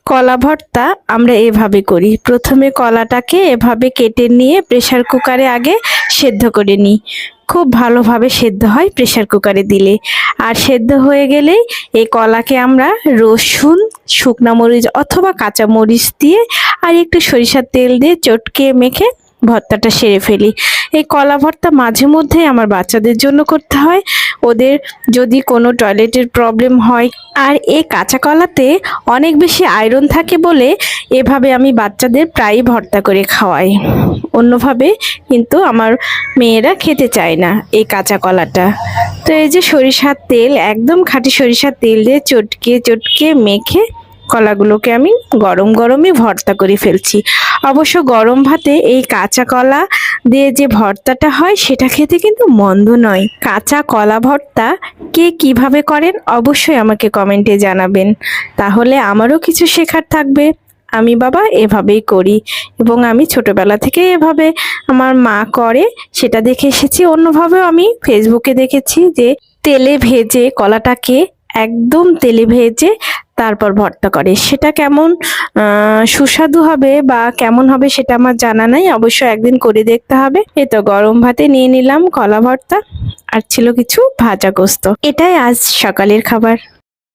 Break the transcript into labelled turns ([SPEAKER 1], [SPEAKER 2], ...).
[SPEAKER 1] কলা ভর্তা আমরা এভাবে করি। প্রথমে কলাটাকে এভাবে কেটে নিয়ে প্রেসার কুকারে আগে সেদ্ধ করে নিই। খুব ভালোভাবে সেদ্ধ হয় প্রেসার কুকারে দিলে। আর সেদ্ধ হয়ে গেলেই এই কলাকে আমরা রসুন, শুকনা মরিচ অথবা কাঁচা মরিচ দিয়ে আর একটু সরিষার তেল দিয়ে চটকে মেখে ভর্তাটা সেরে ফেলি। এই কলা ভর্তা মাঝে মধ্যে আমার বাচ্চাদের জন্য করতে হয়, ওদের যদি কোনো টয়লেটের প্রবলেম হয়। আর এই কাঁচা কলাতে অনেক বেশি আয়রন থাকে বলে এভাবে আমি বাচ্চাদের প্রায়ই ভর্তা করে খাওয়াই। অন্যভাবে কিন্তু আমার মেয়েরা খেতে চায় না এই কাঁচা কলাটা। তো এই যে সরিষার তেল, একদম খাঁটি সরিষার তেল দিয়ে চটকে চটকে মেখে কলাগুলোকে আমি গরম গরমই ভর্তা করে ফেলছি। অবশ্য গরম ভাতে এই কাঁচা কলা দিয়ে যে ভর্তাটা হয় সেটা খেতে কিন্তু মন্দ নয়। কাঁচা কলা ভর্তা কে কিভাবে করেন অবশ্যই আমাকে কমেন্টে জানাবেন, তাহলে আমারও কিছু শেখার থাকবে। আমি বাবা এভাবেই করি এবং আমি ছোটবেলা থেকে এভাবে আমার মা করে সেটা দেখে এসেছি। অন্যভাবেও আমি ফেসবুকে দেখেছি যে তেলে ভেজে কলাটাকে একদম তেলে ভেজে তারপর ভর্তা করে। সেটা কেমন সুস্বাদু হবে বা কেমন হবে সেটা আমার জানা নাই, অবশ্য একদিন করে দেখতে হবে। এই তো গরম ভাতে নিয়ে নিলাম কলা ভর্তা, আর ছিল কিছু ভাজা গোস্ত। এটাই আজ সকালের খাবার।